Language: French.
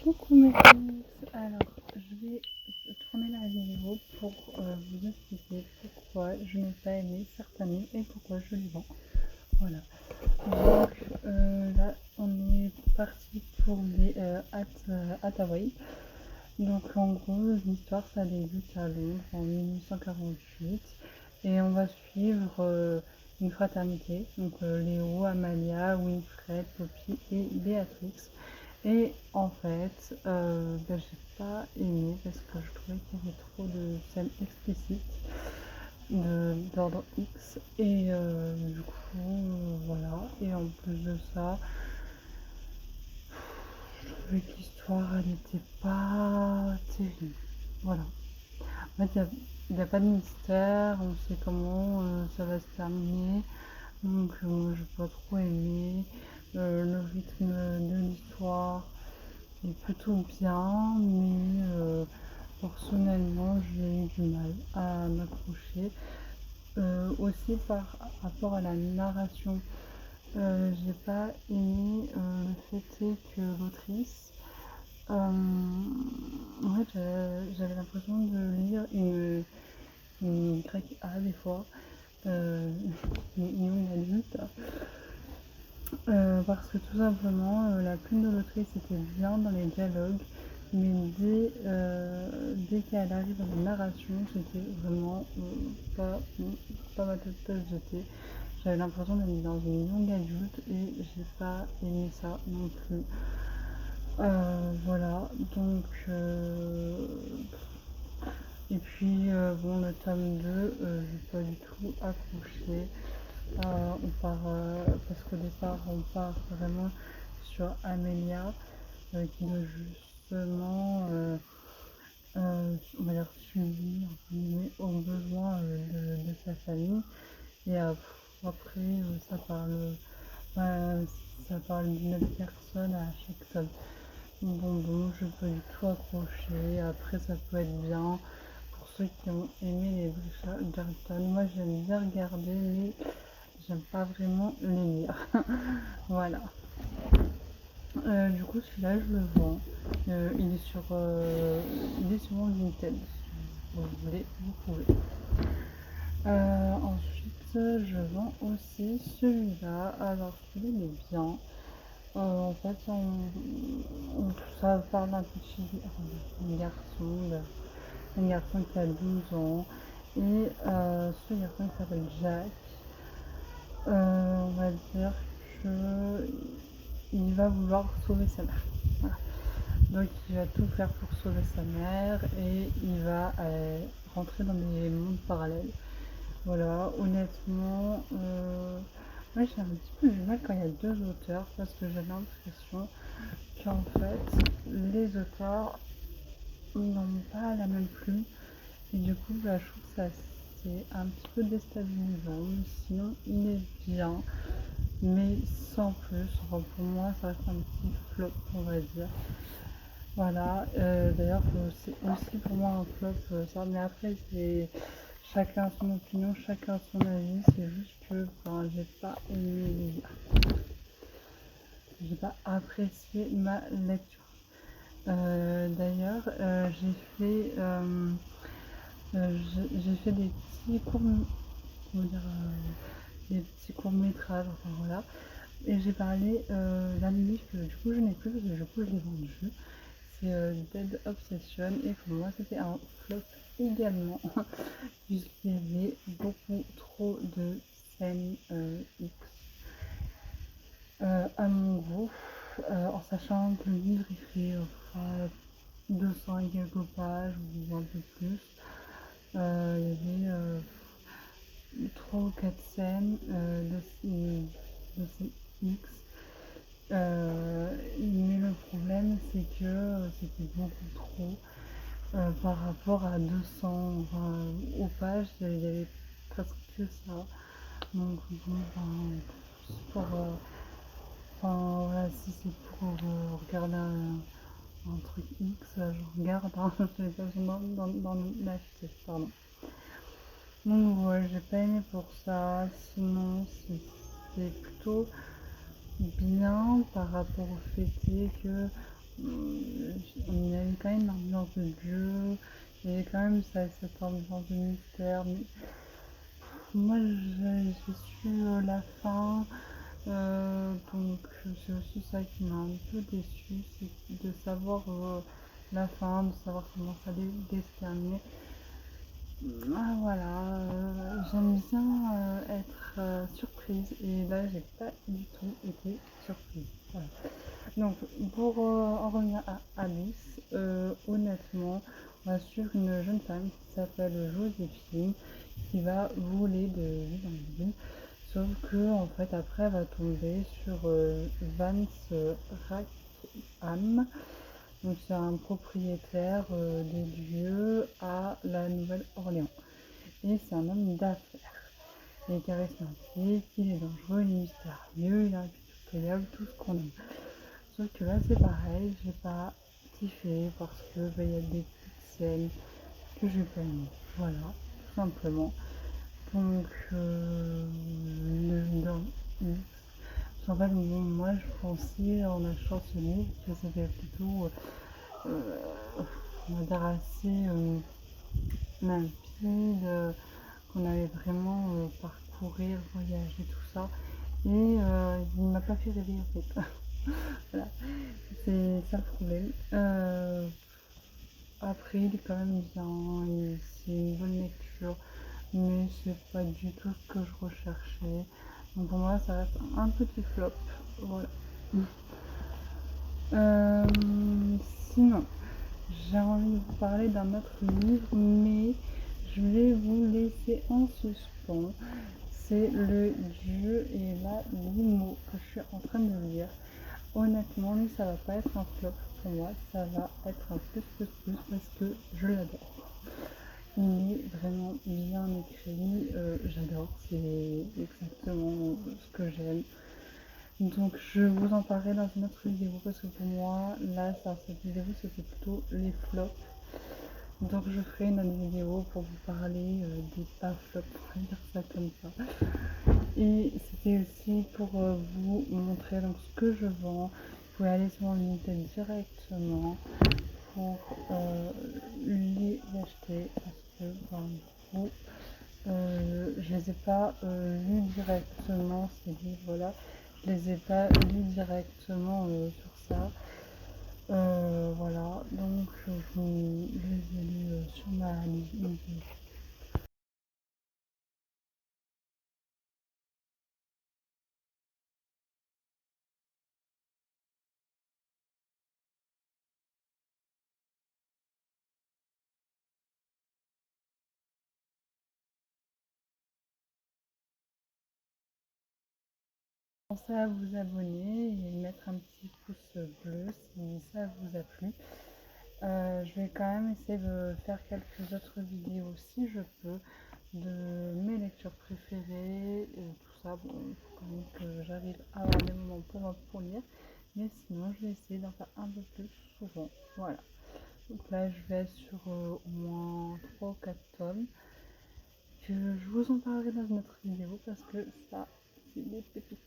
Coucou mes amis, alors je vais tourner la vidéo pour vous expliquer pourquoi je n'ai pas aimé certains livres et pourquoi je les vends. Voilà, donc là on est parti pour les at Hawaii. Donc en gros l'histoire ça débute à Londres en 1848 et on va suivre une fraternité, donc Léo, Amalia, Winfred, Poppy et Béatrix. Et en fait, j'ai pas aimé parce que je trouvais qu'il y avait trop de scènes explicites d'ordre X. Et du coup, voilà. Et en plus de ça, je trouvais que l'histoire, elle n'était pas terrible. Voilà. En fait, il n'y a pas de mystère, on sait comment ça va se terminer. Donc, moi, je n'ai pas trop aimé. Le rythme de l'histoire est plutôt bien, mais personnellement, j'ai eu du mal à m'accrocher. Aussi par rapport à la narration, j'ai pas aimé le fait est que l'autrice, en fait, j'avais l'impression de lire une grecque A des fois, une adulte. Parce que tout simplement, la plume de l'autrice était bien dans les dialogues, mais dès qu'elle arrive dans la narration, c'était vraiment pas ma tasse de thé. J'avais l'impression d'être dans une langue adulte et j'ai pas aimé ça non plus. Voilà, donc et puis bon, le tome 2, j'ai pas du tout accroché. Parce qu'au départ, on part vraiment sur Amelia qui doit justement, on va dire, subir aux besoins de sa famille. Et après, euh, ça parle d'une autre personne à chaque tome. Bon, je peux du tout accrocher. Après, ça peut être bien pour ceux qui ont aimé les Bridgerton. Moi, j'aime bien regarder, mais j'aime pas vraiment les lire. Voilà. Du coup, celui-là, je le vends. Il est sur mon Vinted. Si vous voulez, vous pouvez. Ensuite, je vends aussi celui-là. Alors, celui-là, il est bien. En fait, ça parle d'un petit un garçon qui a 12 ans. Et ce garçon qui s'appelle Jack, on va dire qu'il va vouloir sauver sa mère. Voilà. Donc il va tout faire pour sauver sa mère et il va rentrer dans des mondes parallèles. Voilà, honnêtement, moi j'ai un petit peu du mal quand il y a deux auteurs parce que j'ai l'impression qu'en fait les auteurs n'ont pas la même plume et du coup je trouve que ça c'est un petit peu déstabilisant, mais sinon il est bien mais sans plus. Enfin, pour moi ça reste un petit flop, on va dire. Voilà, d'ailleurs c'est aussi pour moi un flop ça, mais après c'est chacun son opinion, chacun son avis, c'est juste que j'ai pas aimé les lire. J'ai pas apprécié ma lecture. D'ailleurs, j'ai fait des petits des petits courts métrages, enfin voilà. Et j'ai parlé d'un livre que du coup je n'ai plus parce que du coup je l'ai vendu. C'est Dead Obsession et pour moi c'était un flop également puisqu'il y avait beaucoup trop de scènes X à mon goût, en sachant que le livre il fait 200 et quelques pages ou un peu plus. Il y avait 3 ou 4 scènes de ces X. Mais le problème c'est que c'était beaucoup trop par rapport à 200 aux pages, il y avait presque que ça. Donc bon, pour, voilà, si c'est pour regarder un truc X, je regarde, hein, j'ai pas besoin d'en acheter, pardon. Donc ouais, j'ai pas aimé pour ça, sinon c'est plutôt bien par rapport au fait que quand même une ambiance de Dieu, il y a quand même cette ambiance de mystère. Mais moi, j'ai su la fin, donc c'est aussi ça qui m'a un peu déçue, c'est de savoir la fin, de savoir comment ça allait se terminer. Ah, voilà, j'aime bien être surprise et là j'ai pas du tout été surprise. Voilà. Donc pour en revenir à Alice, honnêtement, on va suivre une jeune femme qui s'appelle Joséphine qui va voler de ville en ville. Sauf que en fait après elle va tomber sur Vance Rackham. Donc c'est un propriétaire des lieux à la Nouvelle-Orléans. Et c'est un homme d'affaires. Il est charismatique, il est dangereux, il est mystérieux, il est impitoyable, tout ce qu'on aime. Sauf que là c'est pareil, j'ai pas kiffé parce que il y a des petites scènes que j'ai pas aimées. Voilà, tout simplement. Donc en fait, bon, moi je pensais en achetant ce livre que c'était plutôt euh, on va dire assez limpide, qu'on allait vraiment parcourir, voyager, tout ça. Et il ne m'a pas fait rêver en fait. Voilà, c'est ça le problème. Après, il est quand même bien, c'est une bonne lecture, mais c'est pas du tout ce que je recherchais. Donc pour moi, ça reste un petit flop. Voilà. Euh, Sinon, j'ai envie de vous parler d'un autre livre, mais je vais vous laisser en suspens. C'est Le Dieu et la Limo que je suis en train de lire. Honnêtement, lui, ça va pas être un flop pour moi, ça va être un plus parce que je l'adore. Il est vraiment bien écrit, j'adore, c'est exactement ce que j'aime. Donc je vous en parlerai dans une autre vidéo parce que pour moi, là, cette vidéo, c'était plutôt les flops. Donc je ferai une autre vidéo pour vous parler des pas flops, on va dire ça comme ça. Et c'était aussi pour vous montrer donc ce que je vends. Vous pouvez aller sur mon LinkedIn directement pour les acheter parce que ben, du je les ai pas lus directement ces livres-là. Je les ai pas lus directement sur ça. Voilà, donc je les ai lus sur ma liste. Pensez à vous abonner et mettre un petit pouce bleu si ça vous a plu. Je vais quand même essayer de faire quelques autres vidéos si je peux de mes lectures préférées, tout ça. Bon, il faut quand même que j'arrive à avoir des moments pour lire, mais sinon je vais essayer d'en faire un peu plus souvent. Voilà. Donc là je vais être sur au moins 3 ou 4 tomes. Que je vous en parlerai dans une autre vidéo parce que ça, c'est des pépites.